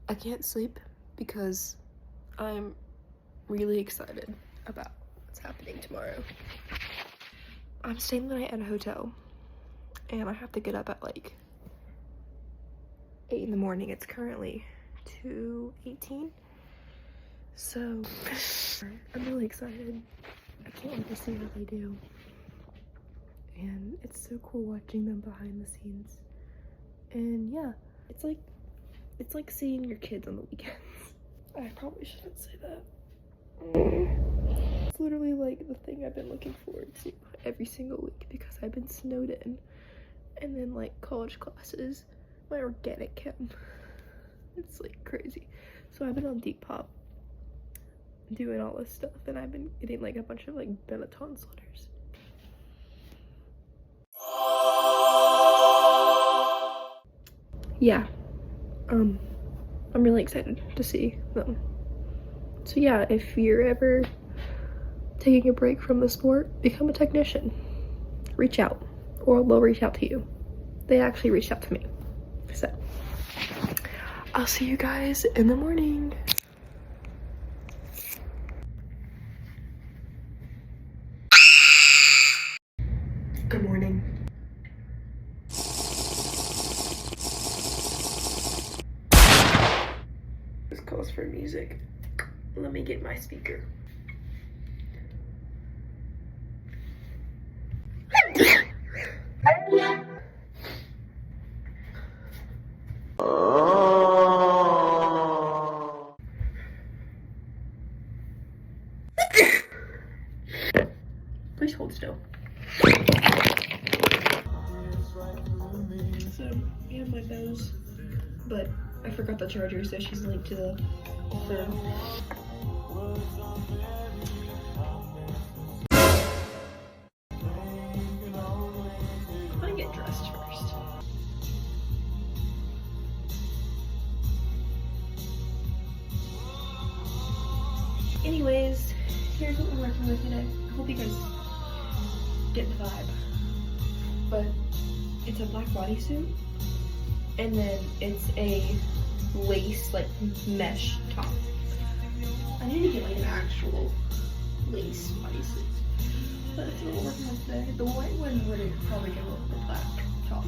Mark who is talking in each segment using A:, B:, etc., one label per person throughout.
A: I can't sleep because I'm really excited about what's happening tomorrow. I'm staying the night at a hotel and I have to get up at like 8 in the morning. It's currently 2:18. So I'm really excited. I can't wait to see how they do. And it's so cool watching them behind the scenes. And yeah, it's like seeing your kids on the weekends. I probably shouldn't say that. It's literally like the thing I've been looking forward to every single week because I've been snowed in. And then like college classes, my organic chem. It's like crazy. So I've been on Depop doing all this stuff and I've been getting like a bunch of like Benetton sweaters. Yeah, I'm really excited to see them. So yeah, if you're ever taking a break from the sport, become a technician. Reach out, or they'll reach out to you. They actually reached out to me. So, I'll see you guys in the morning. Good morning. This calls for music. Let me get my speaker. Please hold still. So, we have my Bose, but I forgot the charger, so she's linked to the phone. I'm gonna get dressed first. Anyways, here's what we're working with today. I hope you guys get the vibe. But it's a black bodysuit, and then it's a lace, like, mesh top. I need to get like an actual lace bodysuit. But that's what we're working with today. The white one would probably go with the black top.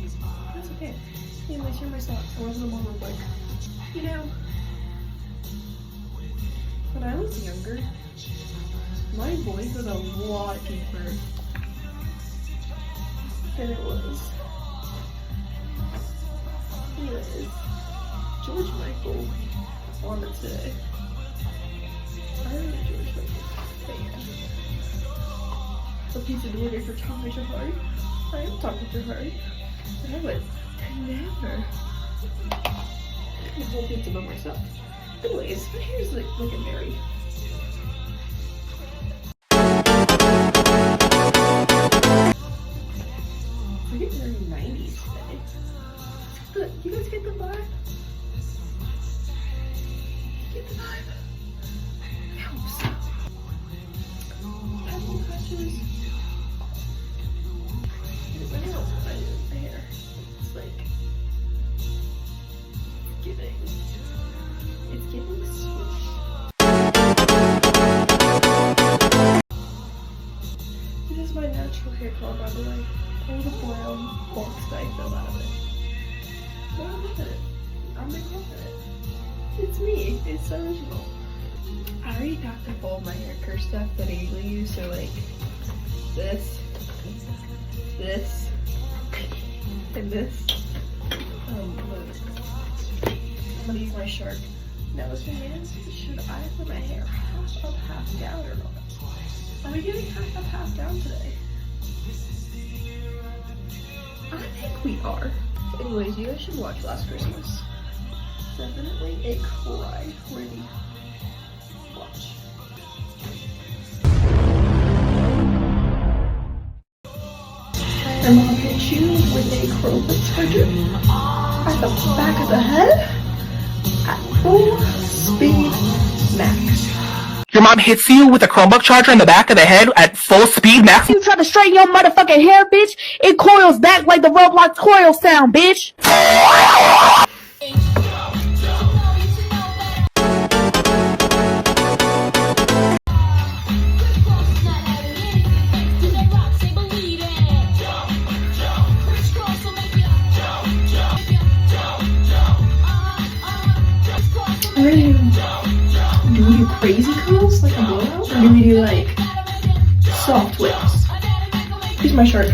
A: That's okay. Anyways, here are my socks. I wasn't one with like, you know, when I was younger, my voice was a lot deeper than it was. Anyways, George Michael on it today. I am a George Michael fan. A pizza delivery for Tommy Jahari. I am talking to her. But I would never eat a whole pizza by myself. Anyways, here's like looking married. We're getting very 90s today. But you guys get the vibe? Get the vibe? I hope so. Pebble patches. My nails are my hair. It's like it's giving swoosh. This is my natural hair color, by the way. A little brown box that I fell out of it. But I'm loving it. I'm confident. It's me. It's original. I already got the bulb my hair curl stuff that I usually use, so like this, and this. I'm gonna use my Shark. Now the thing is, should I put my hair half down or not? Are we getting half down today? I think we are. Anyways, you guys should watch Last Christmas. Definitely a cry worthy watch. I'm gonna hit you with a Chromebook charger at the back of the head at full speed max.
B: Your mom hits you with a Chromebook charger in the back of the head at full speed max?
C: You try to straighten your motherfucking hair, bitch, it coils back like the Roblox coil sound, bitch.
A: Do we do crazy curls like a blowout? Or do we do like soft whips? Here's my shark.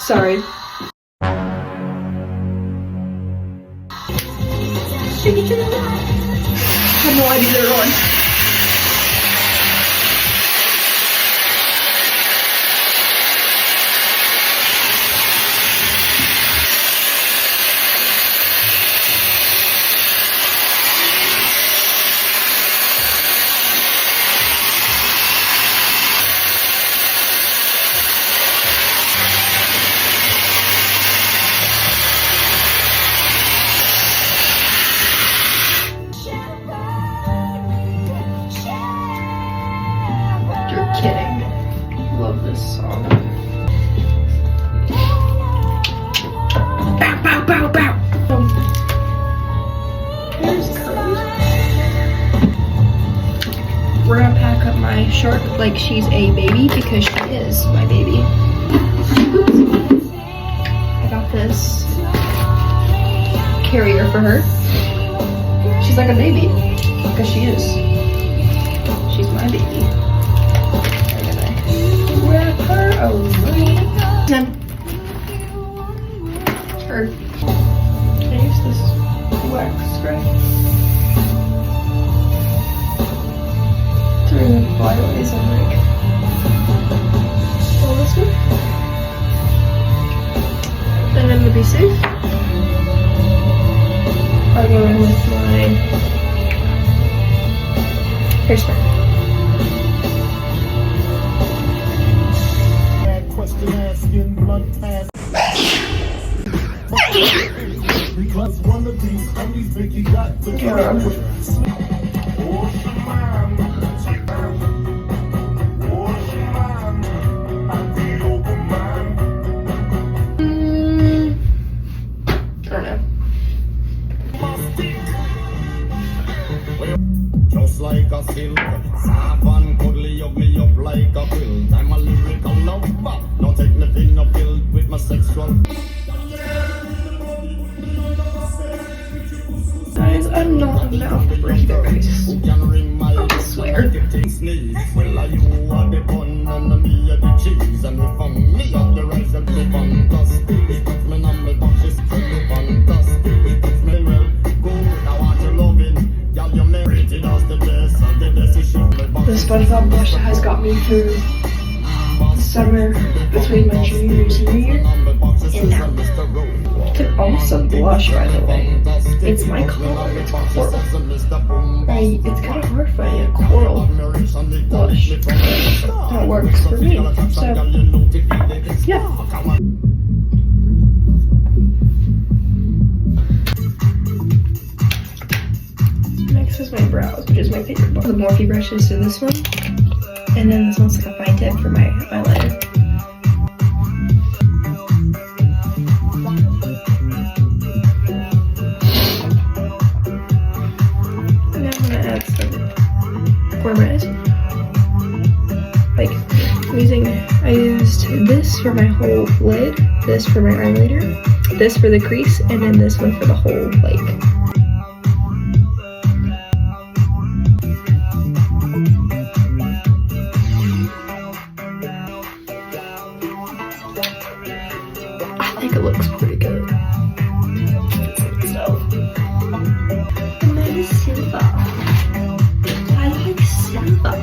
A: Sorry. Shake it to the left. I have no idea they're on. Kidding. Love this song. Bow, bow, bow, bow. Here's Curly. We're gonna pack up my shark like she's a baby because she is my baby. I got this carrier for her. She's like a baby because she is. She's my baby. Wrap her around. Then her. Can I use this wax spray? Through the byways and like all this one. Then I'm gonna be safe. I'll go in with my hairspray.
D: Because one of these homies think you got the just like a silk, soft and cuddly, hug me up like a quilt. I'm a lyrical lover, don't take me thin or filled with my sexual.
A: Guys, I'm not about to break the race. I swear.
D: Well, are you are the bun and me are the cheese, and if I'm me are the rice and the fantastic. It puts me on my boxes, pretty fantastic. It puts me well good. I want your loving, girl, you're married. It has the best of the best.
A: The SpongeBob blush has got me through the summer between my junior and senior year, and now. It's an awesome blush, by the way. It's my color. It's coral. It's kind of hard finding a coral blush that works for me. So, yeah. Next is my brows, which is my favorite part. The Morphe brushes to this one, and then this one's like a fine tip for my eyeliner. Like I used this for my whole lid, this for my eyeliner, this for the crease, and then this one for the whole like. I think it looks pretty good. So, and then silver. I like silver.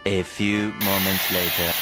E: A few moments later.